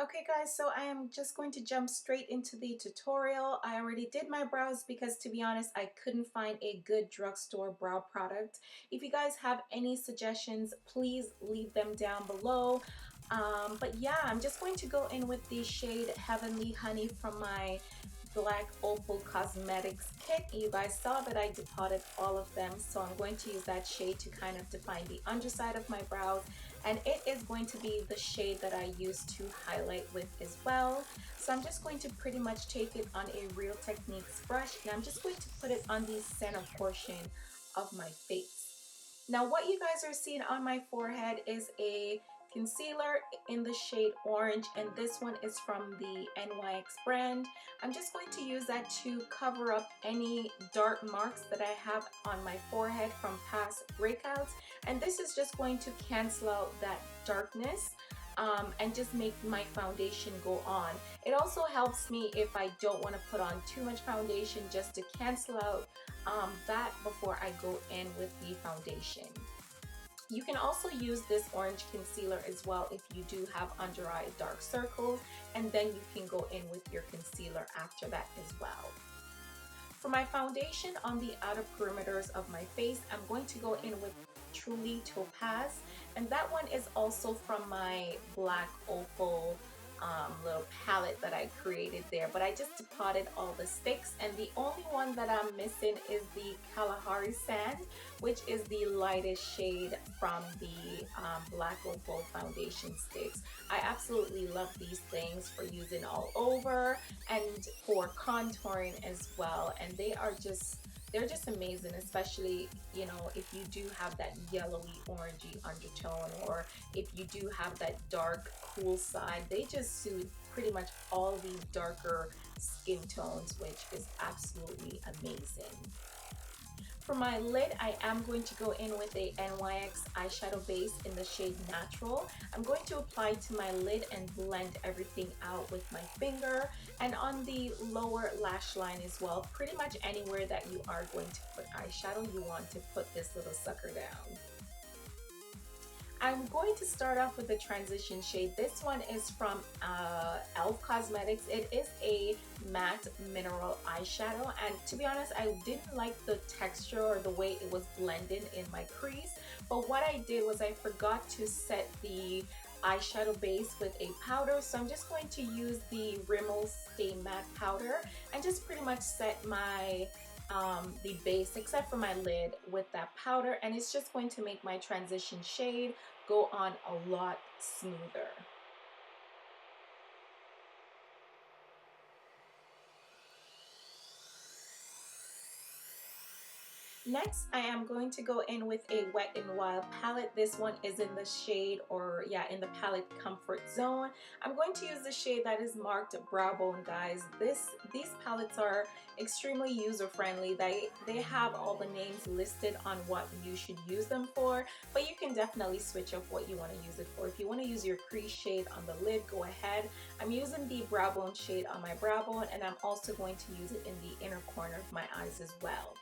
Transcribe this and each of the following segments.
Okay guys, so I am just going to jump straight into the tutorial. I already did my brows because, to be honest, I couldn't find a good drugstore brow product. If you guys have any suggestions, please leave them down below. But yeah, I'm just going to go in with the shade Heavenly Honey from my Black Opal Cosmetics kit. You guys saw that I depotted all of them, so I'm going to use that shade to kind of define the underside of my brows, and it is going to be the shade that I use to highlight with as well. So I'm just going to pretty much take it on a Real Techniques brush, and I'm just going to put it on the center portion of my face. Now what you guys are seeing on my forehead is a concealer in the shade Orange, and this one is from the NYX brand. I'm just going to use that to cover up any dark marks that I have on my forehead from past breakouts, and this is just going to cancel out that darkness and just make my foundation go on. It also helps me if I don't want to put on too much foundation, just to cancel out that before I go in with the foundation. You can also use this orange concealer as well if you do have under eye dark circles, and then you can go in with your concealer after that as well. For my foundation on the outer perimeters of my face, I'm going to go in with Truly Topaz, and that one is also from my Black Opal little palette that I created there, but I just depotted all the sticks, and the only one that I'm missing is the Kalahari Sand, which is the lightest shade from the Black Opal foundation sticks. I absolutely love these things for using all over and for contouring as well, and they're just amazing, especially, you know, if you do have that yellowy orangey undertone, or if you do have that dark cool side. They just suit pretty much all the darker skin tones, which is absolutely amazing. For my lid, I am going to go in with a NYX eyeshadow base in the shade Natural. I'm going to apply to my lid and blend everything out with my finger, and on the lower lash line as well. Pretty much anywhere that you are going to put eyeshadow, you want to put this little sucker down. I'm going to start off with the transition shade. This one is from e.l.f. Cosmetics. It is a matte mineral eyeshadow, and to be honest, I didn't like the texture or the way it was blended in my crease, but what I did was I forgot to set the eyeshadow base with a powder, so I'm just going to use the Rimmel Stay Matte powder and just pretty much set my the base, except for my lid, with that powder, and it's just going to make my transition shade go on a lot smoother. Next, I am going to go in with a Wet n Wild palette. This one is in the shade, or yeah, in the palette Comfort Zone. I'm going to use the shade that is marked Brow Bone, guys. These palettes are extremely user-friendly. They have all the names listed on what you should use them for, but you can definitely switch up what you want to use it for. If you want to use your crease shade on the lid, go ahead. I'm using the Brow Bone shade on my brow bone, and I'm also going to use it in the inner corner of my eyes as well.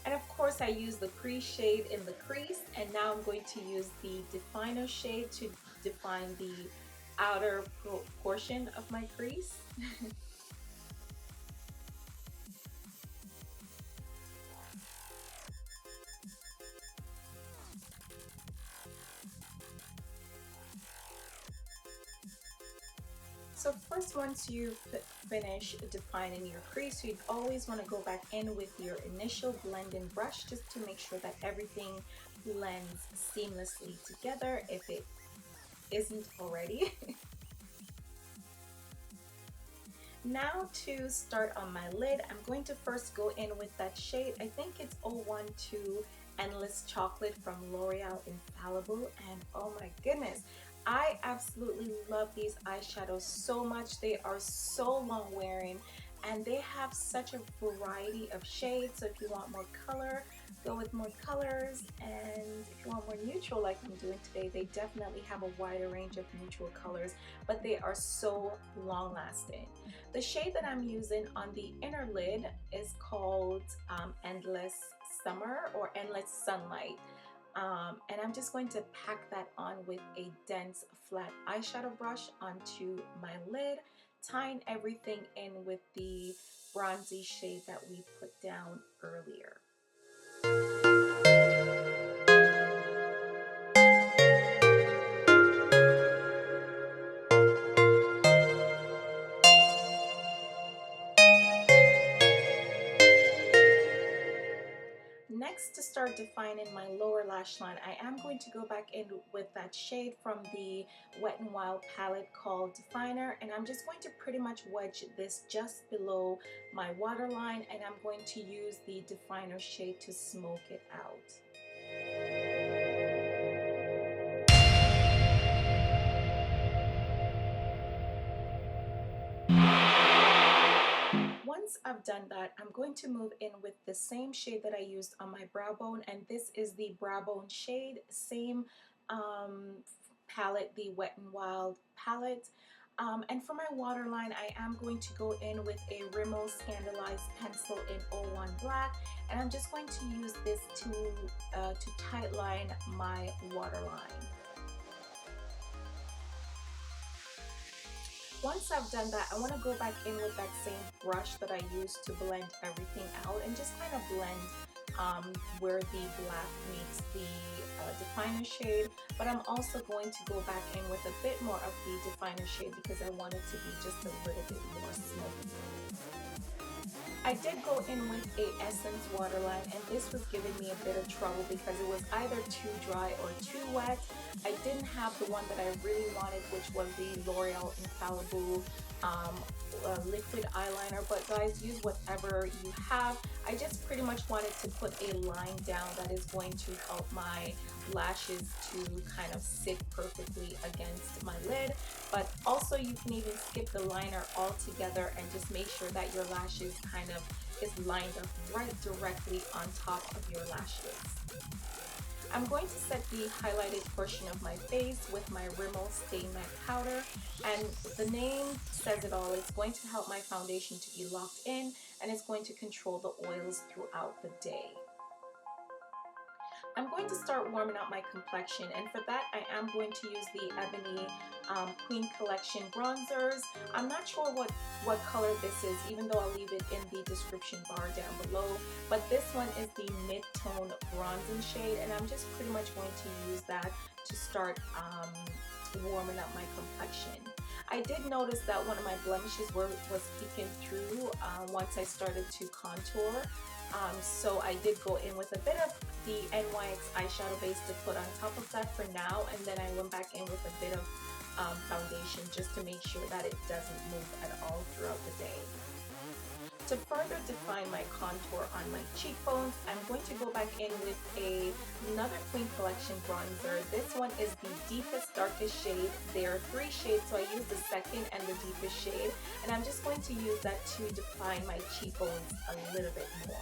And of course, I use the crease shade in the crease, and now I'm going to use the definer shade to define the outer portion of my crease. So first, once you finish defining your crease, you'd always want to go back in with your initial blend-in brush just to make sure that everything blends seamlessly together if it isn't already. Now to start on my lid, I'm going to first go in with that shade. I think it's 012 Endless Chocolate from L'Oreal Infallible, and oh my goodness, I absolutely love these eyeshadows so much. They are so long wearing and they have such a variety of shades. So if you want more color, go with more colors, and if you want more neutral like I'm doing today, they definitely have a wider range of neutral colors, but they are so long lasting. The shade that I'm using on the inner lid is called Endless Summer or Endless Sunlight. And I'm just going to pack that on with a dense flat eyeshadow brush onto my lid, tying everything in with the bronzy shade that we put down earlier. Next, to start defining my lower lash line, I am going to go back in with that shade from the Wet n Wild palette called Definer, and I'm just going to pretty much wedge this just below my waterline, and I'm going to use the Definer shade to smoke it out. Once I've done that, I'm going to move in with the same shade that I used on my brow bone, and this is the Brow Bone shade, same palette, the Wet n Wild palette. And for my waterline, I am going to go in with a Rimmel Scandalized pencil in 01 Black, and I'm just going to use this to tightline my waterline. Once I've done that, I want to go back in with that same brush that I used to blend everything out and just kind of blend where the black meets the definer shade. But I'm also going to go back in with a bit more of the definer shade because I want it to be just a little bit more smoky. I did go in with a Essence waterline, and this was giving me a bit of trouble because it was either too dry or too wet. I didn't have the one that I really wanted, which was the L'Oreal Infallible liquid eyeliner, but guys, use whatever you have. I just pretty much wanted to put a line down that is going to help my lashes to kind of sit perfectly against my lid, but also you can even skip the liner altogether and just make sure that your lashes kind of is lined up right directly on top of your lashes. I'm going to set the highlighted portion of my face with my Rimmel Stay Matte Powder, and the name says it all. It's going to help my foundation to be locked in, and it's going to control the oils throughout the day. I'm going to start warming up my complexion, and for that I am going to use the Ebony Queen Collection bronzers. I'm not sure what color this is, even though I'll leave it in the description bar down below, but this one is the mid-tone bronzing shade, and I'm just pretty much going to use that to start warming up my complexion. I did notice that one of my blemishes was peeking through once I started to contour. So I did go in with a bit of the NYX eyeshadow base to put on top of that for now, and then I went back in with a bit of foundation just to make sure that it doesn't move at all throughout the day. To further define my contour on my cheekbones, I'm going to go back in with another Queen Collection bronzer. This one is the deepest, darkest shade. There are 3 shades, so I used the second and the deepest shade, and I'm just going to use that to define my cheekbones a little bit more.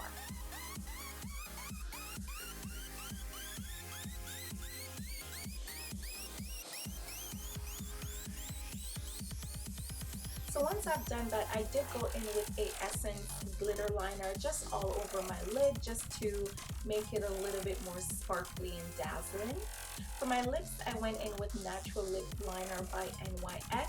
So once I've done that, I did go in with a Essence glitter liner just all over my lid just to make it a little bit more sparkly and dazzling. For my lips, I went in with Natural Lip Liner by NYX,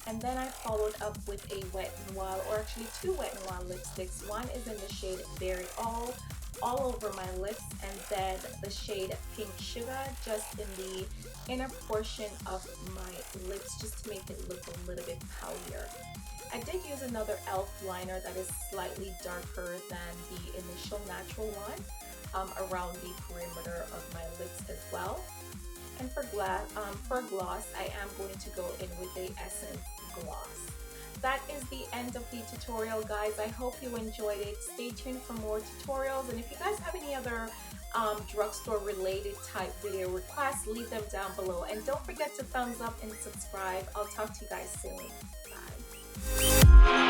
and then I followed up with a Wet n Wild, or actually 2 Wet n Wild lipsticks. One is in the shade Berry All, all over my lips, and then the shade Pink Sugar just in the inner portion of my lips, just to make it look a little bit poutier. I did use another e.l.f. liner that is slightly darker than the initial natural one around the perimeter of my lips as well. And for gloss, I am going to go in with the Essence Gloss. That is the end of the tutorial, guys. I hope you enjoyed it. Stay tuned for more tutorials, and if you guys have any other drugstore related type video requests, leave them down below, and don't forget to thumbs up and subscribe. I'll talk to you guys soon. Bye.